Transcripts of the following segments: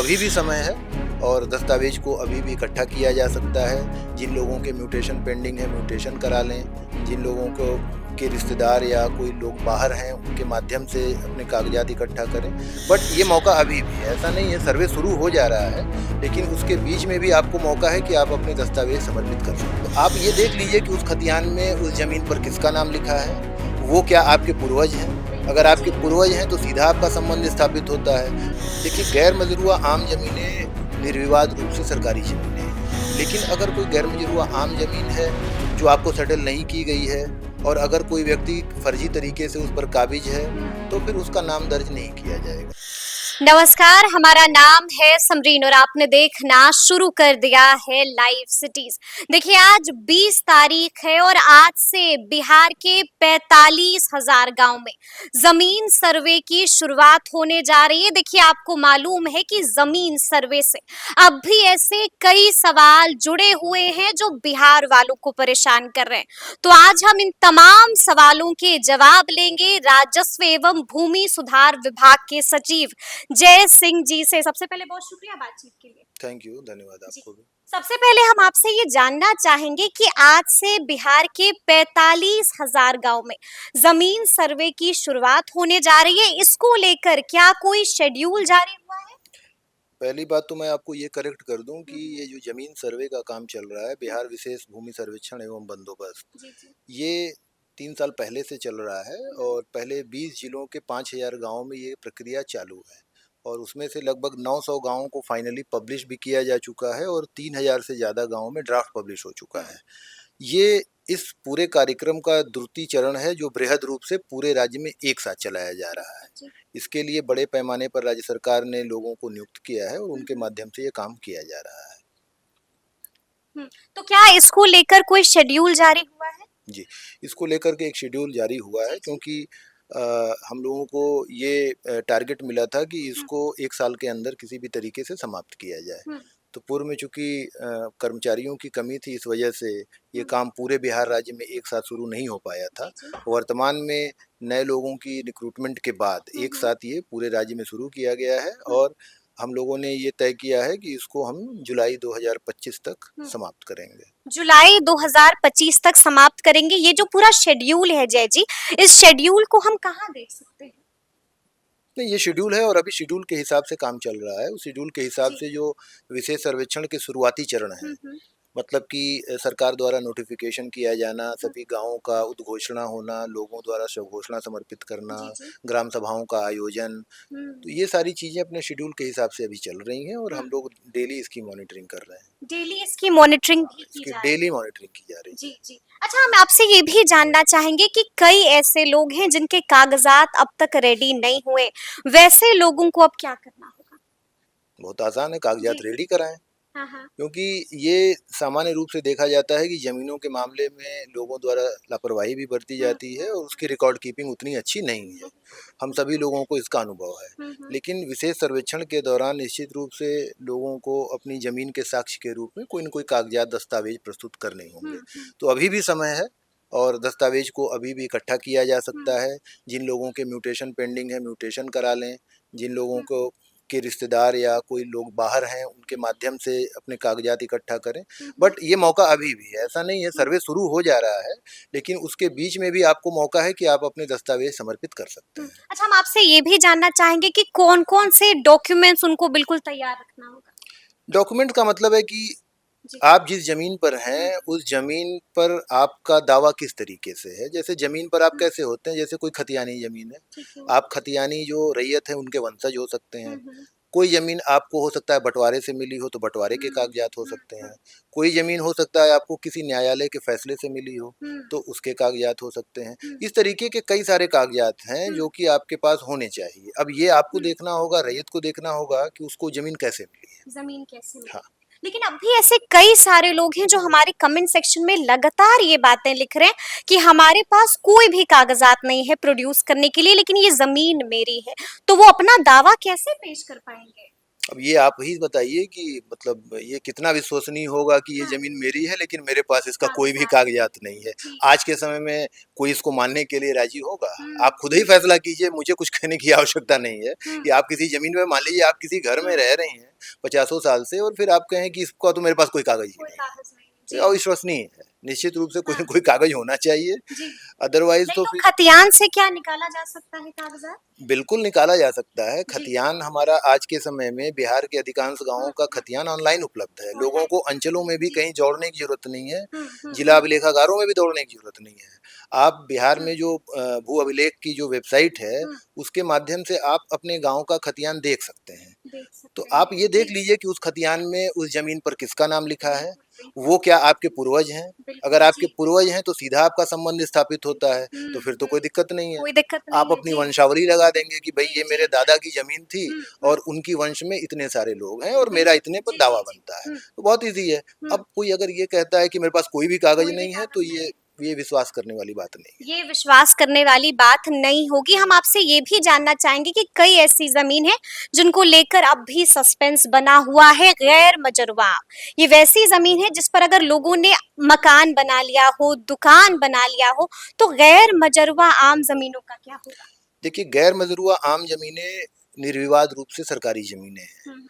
अभी भी समय है और दस्तावेज को अभी भी इकट्ठा किया जा सकता है। जिन लोगों के म्यूटेशन पेंडिंग है, म्यूटेशन करा लें। जिन लोगों को के रिश्तेदार या कोई लोग बाहर हैं, उनके माध्यम से अपने कागजात इकट्ठा करें। बट ये मौका अभी भी है, ऐसा नहीं है, सर्वे शुरू हो जा रहा है, लेकिन उसके बीच में भी आपको मौका है कि आप अपने दस्तावेज समर्पित कर सकते हैं। आप ये देख लीजिए कि उस खतियान में उस ज़मीन पर किसका नाम लिखा है, वो क्या आपके पूर्वज हैं। अगर आपके पूर्वज हैं तो सीधा आपका संबंध स्थापित होता है। देखिए, गैर मजरूआ आम ज़मीनें निर्विवाद रूप से सरकारी ज़मीनें हैं, लेकिन अगर कोई गैर मजरूआ आम ज़मीन है जो आपको सेटल नहीं की गई है और अगर कोई व्यक्ति फर्जी तरीके से उस पर काबिज है तो फिर उसका नाम दर्ज नहीं किया जाएगा। नमस्कार, हमारा नाम है समरीन और आपने देखना शुरू कर दिया है लाइव सिटीज। देखिए, आज 20 तारीख है और आज से बिहार के 45,000 गांव में जमीन सर्वे की शुरुआत होने जा रही है। देखिए, आपको मालूम है कि जमीन सर्वे से अब भी ऐसे कई सवाल जुड़े हुए हैं जो बिहार वालों को परेशान कर रहे हैं। तो आज हम इन तमाम सवालों के जवाब लेंगे राजस्व एवं भूमि सुधार विभाग के सचिव जय सिंह जी से। सबसे पहले बहुत शुक्रिया बातचीत के लिए। थैंक यू, धन्यवाद आपको भी। सबसे पहले हम आपसे ये जानना चाहेंगे कि आज से बिहार के 45,000 गांव में जमीन सर्वे की शुरुआत होने जा रही है। इसको लेकर क्या कोई शेड्यूल जारी हुआ है? पहली बात तो मैं आपको ये करेक्ट कर दूं कि ये जो जमीन सर्वे का काम चल रहा है, बिहार विशेष भूमि सर्वेक्षण एवं बंदोबस्त, ये 3 साल पहले से चल रहा है और पहले 20 जिलों के 5,000 गाँव में ये प्रक्रिया चालू है और उसमें से लगभग 900 गाँवों को फाइनली पब्लिश भी किया जा चुका है और 3,000 से ज़्यादा गाँवों में ड्राफ्ट पब्लिश हो चुका है। ये इस पूरे कार्यक्रम का द्वितीय चरण है जो बृहद रूप से पूरे राज्य में एक साथ चलाया जा रहा है। इसके लिए बड़े पैमाने पर राज्य सरकार ने लोगों को नियुक्त किया है और उनके माध्यम से ये काम किया जा रहा है। तो क्या इसको लेकर कोई शेड्यूल जारी हुआ है? जी, इसको लेकर के एक शेड्यूल जारी हुआ है क्योंकि हम लोगों को ये टारगेट मिला था कि इसको 1 साल के अंदर किसी भी तरीके से समाप्त किया जाए। तो पूर्व में चूँकि कर्मचारियों की कमी थी, इस वजह से ये काम पूरे बिहार राज्य में एक साथ शुरू नहीं हो पाया था। वर्तमान में नए लोगों की रिक्रूटमेंट के बाद एक साथ ये पूरे राज्य में शुरू किया गया है और हम लोगों ने ये तय किया है कि इसको हम जुलाई 2025 तक समाप्त करेंगे। जुलाई 2025 तक समाप्त करेंगे। ये जो पूरा शेड्यूल है जय जी, इस शेड्यूल को हम कहाँ देख सकते हैं? नहीं, ये शेड्यूल है और अभी शेड्यूल के हिसाब से काम चल रहा है। उस शेड्यूल के हिसाब से जो विशेष सर्वेक्षण के शुरुआती चरण है, मतलब कि सरकार द्वारा नोटिफिकेशन किया जाना, सभी गाँवों का उद्घोषणा होना, लोगों द्वारा स्वघोषणा समर्पित करना, ग्राम सभाओं का आयोजन, तो ये सारी चीज़ें अपने शेड्यूल के हिसाब से अभी चल रही हैं और हम लोग डेली इसकी मॉनिटरिंग कर रहे हैं। डेली इसकी मॉनिटरिंग भी की जा रही है? डेली मॉनिटरिंग की जा रही है। जी जी। अच्छा, हम आपसे ये भी जानना चाहेंगे कि कई ऐसे लोग हैं जिनके कागजात अब तक रेडी नहीं हुए, वैसे लोगों को अब क्या करना होगा? बहुत आसान है, कागजात रेडी कराएं। हाँ। क्योंकि ये सामान्य रूप से देखा जाता है कि ज़मीनों के मामले में लोगों द्वारा लापरवाही भी बरती जाती है और उसकी रिकॉर्ड कीपिंग उतनी अच्छी नहीं है। हम सभी लोगों को इसका अनुभव है। लेकिन विशेष सर्वेक्षण के दौरान निश्चित रूप से लोगों को अपनी ज़मीन के साक्ष्य के रूप में कोई न कोई कागजात दस्तावेज प्रस्तुत करने होंगे। तो अभी भी समय है और दस्तावेज को अभी भी इकट्ठा किया जा सकता है। जिन लोगों के म्यूटेशन पेंडिंग है, म्यूटेशन करा लें। जिन लोगों को के रिश्तेदार या कोई लोग बाहर हैं, उनके माध्यम से अपने कागजात इकट्ठा करें। बट ये मौका अभी भी है, ऐसा नहीं है, सर्वे शुरू हो जा रहा है, लेकिन उसके बीच में भी आपको मौका है कि आप अपने दस्तावेज समर्पित कर सकते हैं। अच्छा, हम आपसे ये भी जानना चाहेंगे कि कौन-कौन से डॉक्यूमेंट्स उनको बिल्कुल तैयार रखना होगा? डॉक्यूमेंट का मतलब है कि आप जिस जमीन पर हैं, उस जमीन पर आपका दावा किस तरीके से है। जैसे जमीन पर आप कैसे होते हैं, जैसे कोई खतियानी जमीन है, आप खतियानी जो रैयत है उनके वंशज हो सकते हैं। कोई जमीन आपको हो सकता है बंटवारे से मिली हो तो बंटवारे के कागजात हो सकते हैं। कोई जमीन हो सकता है आपको किसी न्यायालय के फैसले से मिली हो तो उसके कागजात हो सकते हैं। इस तरीके के कई सारे कागजात हैं जो कि आपके पास होने चाहिए। अब ये आपको देखना होगा, रैयत को देखना होगा कि उसको जमीन कैसे मिली है। जमीन कैसे मिली? हाँ। लेकिन अब भी ऐसे कई सारे लोग हैं जो हमारे कमेंट सेक्शन में लगातार ये बातें लिख रहे हैं कि हमारे पास कोई भी कागजात नहीं है प्रोड्यूस करने के लिए, लेकिन ये जमीन मेरी है। तो वो अपना दावा कैसे पेश कर पाएंगे? अब ये आप ही बताइए कि मतलब ये कितना विश्वसनीय होगा कि ये हाँ। ज़मीन मेरी है लेकिन मेरे पास इसका कोई भी कागज़ात। कागज़ात नहीं है। जी। आज के समय में कोई इसको मानने के लिए राज़ी होगा? हुँ, आप खुद ही फैसला कीजिए, मुझे कुछ कहने की आवश्यकता नहीं है हुँ, कि आप किसी ज़मीन में मान लीजिए आप किसी घर में हुँ। रह रही हैं पचासों साल से और फिर आप कहें कि इसका तो मेरे पास कोई कागज़ ही कोई नहीं है। कागज़ नहीं। तो ये जी। अविश्वसनीय है। निश्चित रूप से कोई न हाँ। कोई कागज़ होना चाहिए, जी। अदरवाइज़ नहीं तो तो फिर खतियान से क्या निकाला जा सकता है कागज़ात? बिल्कुल निकाला जा सकता है। जी। खतियान हमारा आज के समय में बिहार के अधिकांश गाँवों हुँ, का हुँ। खतियान ऑनलाइन उपलब्ध है। लोगों ऑनलाइन को अंचलों में भी जी। कहीं दौड़ने की ज़रूरत नहीं है, हुँ, हुँ, जिला हुँ, अभिलेखागारों में भी दौड़ने की ज़रूरत नहीं है। आप बिहार हुँ, में जो भू अभिलेख की जो वेबसाइट है, हुँ। उसके माध्यम से आप अपने गाँव का खतियान देख सकते हैं। देख तो सकते आप हैं। ये देख जी। लीजिए कि उस खतियान में उस ज़मीन पर किसका नाम लिखा है, बिल्कुल, बिल्कुल। वो क्या आपके पूर्वज हैं? अगर बिल्कुल, आपके जी। पूर्वज हैं तो सीधा आपका संबंध स्थापित होता है, हुँ, तो फिर तो हुँ। कोई दिक्कत नहीं है। कोई दिक्कत आप नहीं है। अपनी जी। वंशावली लगा देंगे कि भई जी, ये जी। मेरे दादा की ज़मीन थी हुँ, हुँ। और उनकी वंश में इतने सारे लोग हैं और मेरा बिल्कुल। इतने पर जी, दावा जी, जी। बनता है। हुँ, तो बहुत ईज़ी है। हुँ। अब कोई अगर ये कहता है कि मेरे पास कोई भी कागज़ कोई भी नहीं है तो कागज़ नहीं है। ये विश्वास करने वाली बात नहीं है। ये विश्वास करने वाली बात नहीं होगी। हम आपसे ये भी जानना चाहेंगे कि कई ऐसी ज़मीन है जिनको लेकर अब भी सस्पेंस बना हुआ है, गैर मजरूआ। ये वैसी ज़मीन है जिस पर अगर लोगों ने मकान बना लिया हो, दुकान बना लिया हो, तो गैर मजरूआ आम ज़मीनों का क्या होगा? देखिए गैर मज़रूआ आम ज़मीनें निर्विवाद रूप से सरकारी ज़मीनें हैं। हुँ,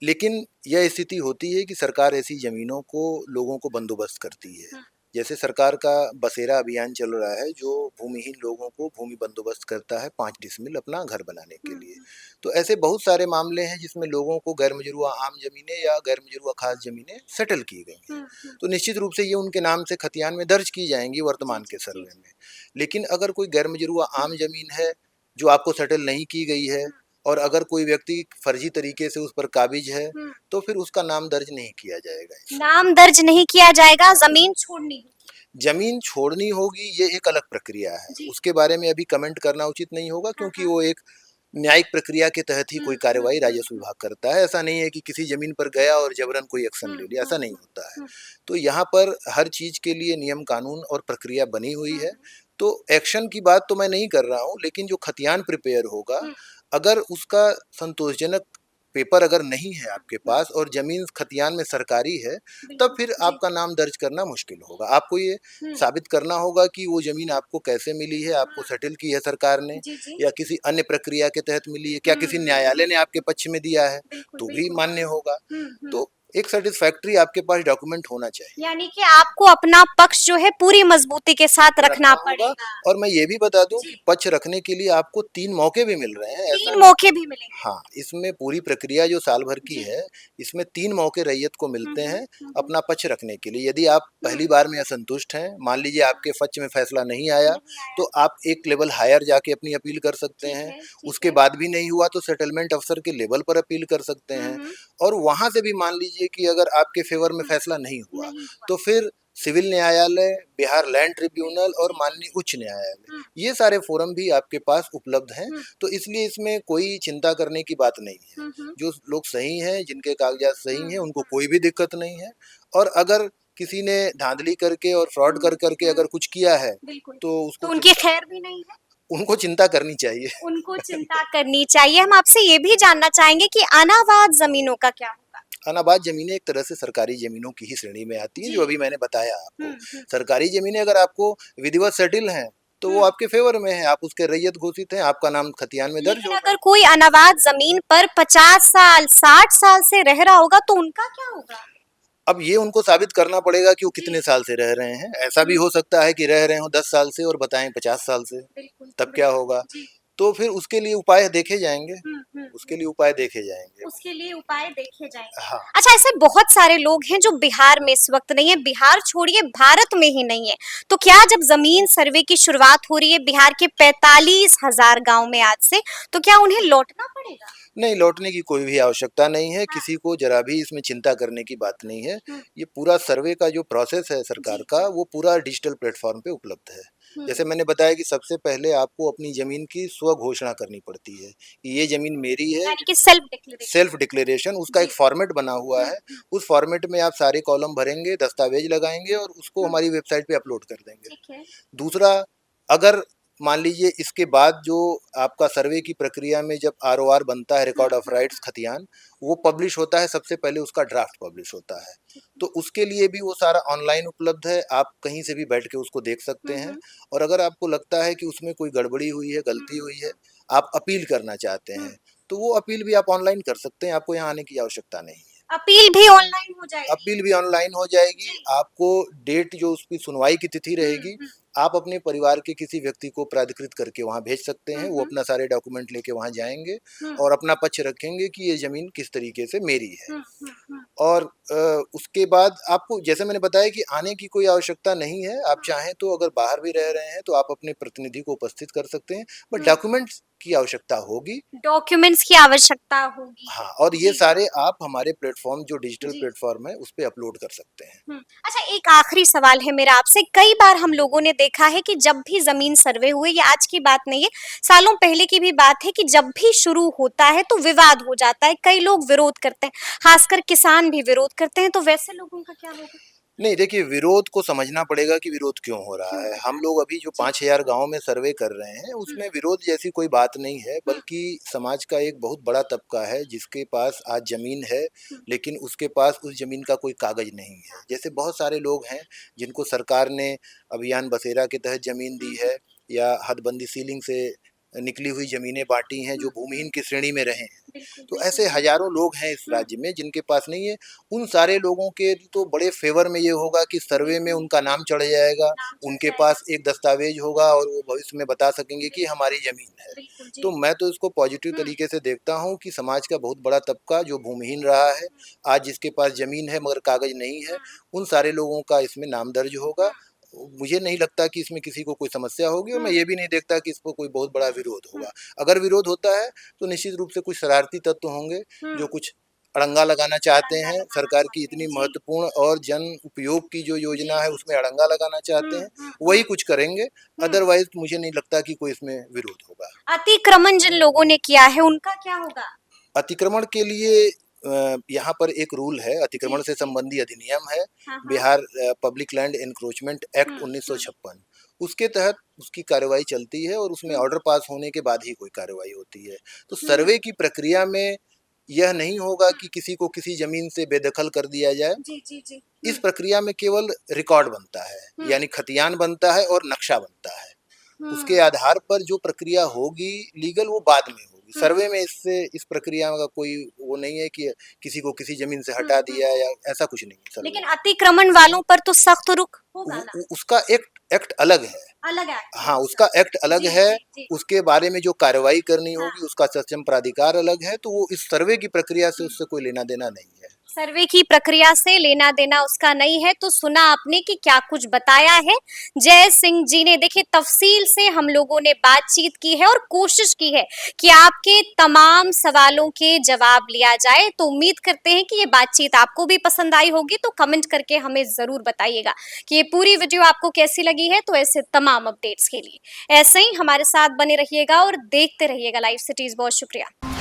लेकिन यह स्थिति होती है कि सरकार ऐसी ज़मीनों को लोगों को बंदोबस्त करती है। हुँ, जैसे सरकार का बसेरा अभियान चल रहा है जो भूमिहीन लोगों को भूमि बंदोबस्त करता है 5 डिसमिल अपना घर बनाने के हुँ, लिए। हुँ, तो ऐसे बहुत सारे मामले हैं जिसमें लोगों को गैर मजरूआ आम ज़मीनें या गैर मजरूआ खास ज़मीनें सेटल की गई हैं। हुँ, हुँ। तो निश्चित रूप से ये उनके नाम से खतियान में दर्ज की जाएँगी जी, वर्तमान जी, के जी, सर्वे जी। में। लेकिन अगर कोई गैर मजरूआ हुँ, आम ज़मीन है जो आपको सेटल नहीं की गई है हुँ, और अगर कोई व्यक्ति फर्जी तरीके से उस पर काबिज है हुँ। तो फिर उसका नाम दर्ज नहीं किया जाएगा इसमें। नाम दर्ज नहीं किया जाएगा, ज़मीन छोड़नी होगी। ज़मीन छोड़नी होगी ये एक अलग प्रक्रिया है। जी। उसके बारे में अभी कमेंट करना उचित नहीं होगा हाँ, क्योंकि हाँ। वो एक न्यायिक प्रक्रिया के तहत ही हुँ, कोई हुँ, कार्रवाई हुँ, राजस्व हुँ, विभाग करता है। ऐसा नहीं है कि किसी ज़मीन पर गया और ज़बरन कोई एक्शन हुँ, ले लिया, ऐसा हुँ, नहीं हुँ, होता है। हुँ, तो यहाँ पर हर चीज़ के लिए नियम कानून और प्रक्रिया बनी हुई हुँ, है। हुँ, तो एक्शन की बात तो मैं नहीं कर रहा हूँ, लेकिन जो खतियान प्रिपेयर होगा, हुँ, अगर उसका संतोषजनक पेपर अगर नहीं है हुँ, आपके हुँ। पास और ज़मीन खतियान में सरकारी है, तब बिल्कुल, फिर जी। आपका नाम दर्ज करना मुश्किल होगा। आपको ये हुँ, साबित करना होगा कि वो ज़मीन आपको कैसे मिली है, आपको हाँ। सेटल की है सरकार ने जी, जी। या किसी अन्य प्रक्रिया के तहत मिली है, क्या हुँ, किसी हुँ, न्यायालय हुँ। ने आपके पक्ष में दिया है, बिल्कुल, तो भी बिल्कुल। मान्य होगा। हुँ, हुँ। तो एक सैटिस्फैक्टरी आपके पास डॉक्यूमेंट होना चाहिए। यानी कि आपको अपना पक्ष जो है पूरी मजबूती के साथ रखना रखना होगा पड़ेगा। और मैं ये भी बता दूँ जी, कि पक्ष रखने के लिए आपको 3 मौके भी मिल रहे हैं, ऐसा 3 नहीं। मौके भी मिलेंगे। हाँ, इसमें पूरी प्रक्रिया जो साल भर की जी। है, इसमें 3 मौके रैयत को हुँ, मिलते हुँ, हैं हुँ, हुँ, अपना पक्ष रखने के लिए। यदि आप हुँ। पहली बार में असंतुष्ट हैं, मान लीजिए हाँ, आपके पक्ष में फैसला नहीं आया, नहीं आया। तो आप एक लेवल हायर जाके अपनी अपील कर सकते ठीक हैं। है, ठीक उसके है। बाद भी नहीं हुआ तो सेटलमेंट अफ़सर के लेवल पर अपील कर सकते हुँ, हैं हुँ, और वहाँ से भी मान लीजिए कि अगर आपके फ़ेवर में हुँ। फैसला नहीं हुआ, नहीं हुआ। तो फिर सिविल न्यायालय, बिहार लैंड ट्रिब्यूनल बिल्कुल, और जी। माननीय उच्च न्यायालय, हुँ, ये सारे फ़ोरम भी आपके पास उपलब्ध हैं। हुँ, तो इसलिए इसमें कोई चिंता करने की बात नहीं है। हुँ, हुँ, जो लोग सही हैं, जिनके कागज़ात हुँ, सही हैं, उनको हुँ, कोई भी दिक्कत नहीं है और अगर किसी ने धाँधली करके और फ्रॉड हुँ, कर के हुँ। अगर कुछ किया है, बिल्कुल। तो तो उसको उनकी चिंता खैर भी नहीं है? उनको चिंता करनी चाहिए। उनको चिंता करनी चाहिए। हम आपसे ये भी जानना चाहेंगे कि अनावाद ज़मीनों का क्या होगा? अनाबाद ज़मीनें एक तरह से सरकारी ज़मीनों की ही श्रेणी में आती हैं, जी। जो अभी मैंने बताया हुँ, आपको। हुँ, सरकारी ज़मीनें अगर आपको विधिवत सेटिल हैं, तो वो हुँ। आपके फ़ेवर में है, आप उसके रैयत घोषित हैं, आपका नाम खतियान में दर्ज लेकिन होगा। अगर कोई अनावाद ज़मीन पर 50 साल, 60 साल से रह रहा होगा तो उनका क्या होगा? अब ये उनको साबित करना पड़ेगा कि वो जी। कितने साल से रह रहे हैं। ऐसा भी हुँ, हो सकता है कि रह रहे हों 10 साल से और बताएँ 50 साल से, बिल्कुल, तब क्या बिल्कुल। होगा? जी। तो फिर उसके लिए उपाय देखे जाएँगे, हुँ, हुँ, उसके हुँ। लिए उपाय देखे जाएँगे। उसके लिए उपाय देखे जाएँगे। हाँ। अच्छा ऐसे बहुत सारे लोग हैं जो बिहार में इस वक़्त नहीं है, बिहार छोड़िए भारत में ही नहीं है। तो क्या जब ज़मीन सर्वे की शुरुआत हो रही है बिहार के 45,000 गाँव में आज से, तो क्या उन्हें लौटना पड़ेगा? नहीं, लौटने की कोई भी आवश्यकता नहीं है, हाँ। किसी को ज़रा भी इसमें चिंता करने की बात नहीं है। हुँ, ये पूरा सर्वे का जो प्रोसेस है सरकार जी, का, जी। वो पूरा डिजिटल प्लेटफ़ॉर्म पे उपलब्ध है। हुँ, जैसे मैंने बताया कि सबसे पहले आपको अपनी ज़मीन की स्व घोषणा करनी पड़ती है, कि ये ज़मीन मेरी है, यानी कि सेल्फ डिक्लेरेशन। सेल्फ डिक्लेरेशन उसका जी। एक फ़ॉर्मेट बना हुआ हुँ, है। हुँ, उस फ़ॉर्मेट में आप सारे कॉलम भरेंगे, दस्तावेज़ लगाएँगे और उसको हुँ, हमारी वेबसाइट पे अपलोड कर देंगे। ठीक है। दूसरा, अगर मान लीजिए इसके बाद जो आपका सर्वे की प्रक्रिया में जब आरओआर बनता है, रिकॉर्ड ऑफ राइट्स खतियान, वो पब्लिश होता है, सबसे पहले उसका ड्राफ्ट पब्लिश होता है। तो उसके लिए भी वो सारा ऑनलाइन उपलब्ध है, आप कहीं से भी बैठ के उसको देख सकते हैं। और अगर आपको लगता है कि उसमें कोई गड़बड़ी हुई है, गलती हुई है, आप अपील करना चाहते हैं, तो वो अपील भी आप ऑनलाइन कर सकते हैं, आपको यहाँ आने की आवश्यकता नहीं है। अपील भी ऑनलाइन हो जाएगी? अपील भी ऑनलाइन हो जाएगी। जी। आपको डेट जो उसकी सुनवाई की तिथि रहेगी, हम्म। आप अपने परिवार के किसी व्यक्ति को प्राधिकृत करके वहाँ भेज सकते हैं। वो हम्म। अपना सारे डॉक्यूमेंट लेके वहाँ जाएँगे हम्म। और अपना पक्ष रखेंगे कि ये ज़मीन किस तरीके से मेरी है। हम्म। हम्म। और उसके बाद आपको जैसे मैंने बताया कि आने की कोई आवश्यकता नहीं है। आप चाहें तो अगर बाहर भी रह रहे हैं तो आप अपने प्रतिनिधि को उपस्थित कर सकते हैं, बट डॉक्यूमेंट्स की आवश्यकता होगी। डॉक्यूमेंट्स की आवश्यकता होगी। हाँ, और ये जी। सारे आप हमारे प्लेटफ़ॉर्म जो डिजिटल जी। प्लेटफ़ॉर्म है, उस पे अपलोड कर सकते हैं। अच्छा, एक आखिरी सवाल है मेरा आपसे। कई बार हम लोगों ने देखा है कि जब भी ज़मीन सर्वे हुए, ये आज की बात नहीं है, सालों पहले की भी बात है कि जब भी शुरू होता है तो विवाद हो जाता है, कई लोग विरोध करते हैं, खासकर किसान भी विरोध करते हैं, तो वैसे लोगों का क्या होगा? नहीं, देखिए, विरोध को समझना पड़ेगा कि विरोध क्यों हो रहा है। हम लोग अभी जो 5,000 गाँव में सर्वे कर रहे हैं, उसमें विरोध जैसी कोई बात नहीं है, बल्कि समाज का एक बहुत बड़ा तबका है जिसके पास आज ज़मीन है, लेकिन उसके पास उस ज़मीन का कोई कागज़ नहीं है। जैसे बहुत सारे लोग हैं जिनको सरकार ने अभियान बसेरा के तहत ज़मीन दी है, या हदबंदी सीलिंग से निकली हुई ज़मीनें बाँटी हैं, जो भूमिहीन की श्रेणी में रहे हैं। बिल्कुल, तो बिल्कुल। ऐसे हज़ारों लोग हैं इस राज्य में जिनके पास नहीं है। उन सारे लोगों के तो बड़े फ़ेवर में ये होगा कि सर्वे में उनका नाम चढ़ जाएगा, नाम चढ़ उनके जाएगा। पास एक दस्तावेज़ होगा और वो भविष्य में बता सकेंगे कि ये हमारी ज़मीन है। बिल्कुल, जी। तो मैं तो इसको पॉज़िटिव तरीके से देखता हूँ कि समाज का बहुत बड़ा तबका जो भूमिहीन रहा है, आज जिसके पास ज़मीन है मगर कागज़ नहीं है, उन सारे लोगों का इसमें नाम दर्ज होगा। मुझे नहीं लगता कि इसमें किसी को कोई समस्या होगी, और मैं ये भी नहीं देखता कि इस पर कोई बहुत बड़ा विरोध होगा। अगर विरोध होता है तो निश्चित रूप से कुछ शरारती तत्व होंगे जो कुछ अड़ंगा लगाना चाहते हैं, सरकार की इतनी महत्वपूर्ण और जन उपयोग की जो योजना है उसमें अड़ंगा लगाना चाहते हैं, वही कुछ करेंगे। अदरवाइज़ मुझे नहीं लगता कि कोई इसमें विरोध होगा। अतिक्रमण जिन लोगों ने किया है उनका क्या होगा? अतिक्रमण के लिए यहाँ पर एक रूल है, अतिक्रमण जी, से जी। संबंधी अधिनियम है, हाँ, हाँ। Bihar public land encroachment act 1956। उसके तहत उसकी कार्रवाई चलती है और उसमें ऑर्डर पास होने के बाद ही कोई कार्रवाई होती है। तो सर्वे की प्रक्रिया में यह नहीं होगा कि किसी को किसी ज़मीन से बेदखल कर दिया जाए। जी, जी, जी। इस प्रक्रिया में केवल रिकॉर्ड बनता है, यानी खतियान बनता है और नक्शा बनता है। उसके आधार पर जो प्रक्रिया होगी लीगल, वो बाद में होगी। सर्वे में इससे इस प्रक्रिया का कोई वो नहीं है कि किसी को किसी ज़मीन से हटा दिया या ऐसा कुछ नहीं है सर्वे लेकिन में। अतिक्रमण वालों पर तो सख्त रुख होगा ना? उसका एक्ट अलग है। अलग एक्ट है। हाँ, उसका एक्ट अलग जी, है, जी, जी। उसके बारे में जो कार्रवाई करनी हाँ। होगी उसका सक्षम प्राधिकार अलग है, तो वो इस सर्वे की प्रक्रिया से उससे कोई लेना-देना नहीं है। सर्वे की प्रक्रिया से लेना देना उसका नहीं है। तो सुना आपने कि क्या कुछ बताया है जय सिंह जी ने। देखिए, तफसील से हम लोगों ने बातचीत की है और कोशिश की है कि आपके तमाम सवालों के जवाब लिया जाए। तो उम्मीद करते हैं कि ये बातचीत आपको भी पसंद आई होगी, तो कमेंट करके हमें जरूर बताइएगा कि ये पूरी वीडियो आपको कैसी लगी है। तो ऐसे तमाम अपडेट्स के लिए ऐसे ही हमारे साथ बने रहिएगा और देखते रहिएगा लाइव सिटीज। बहुत शुक्रिया।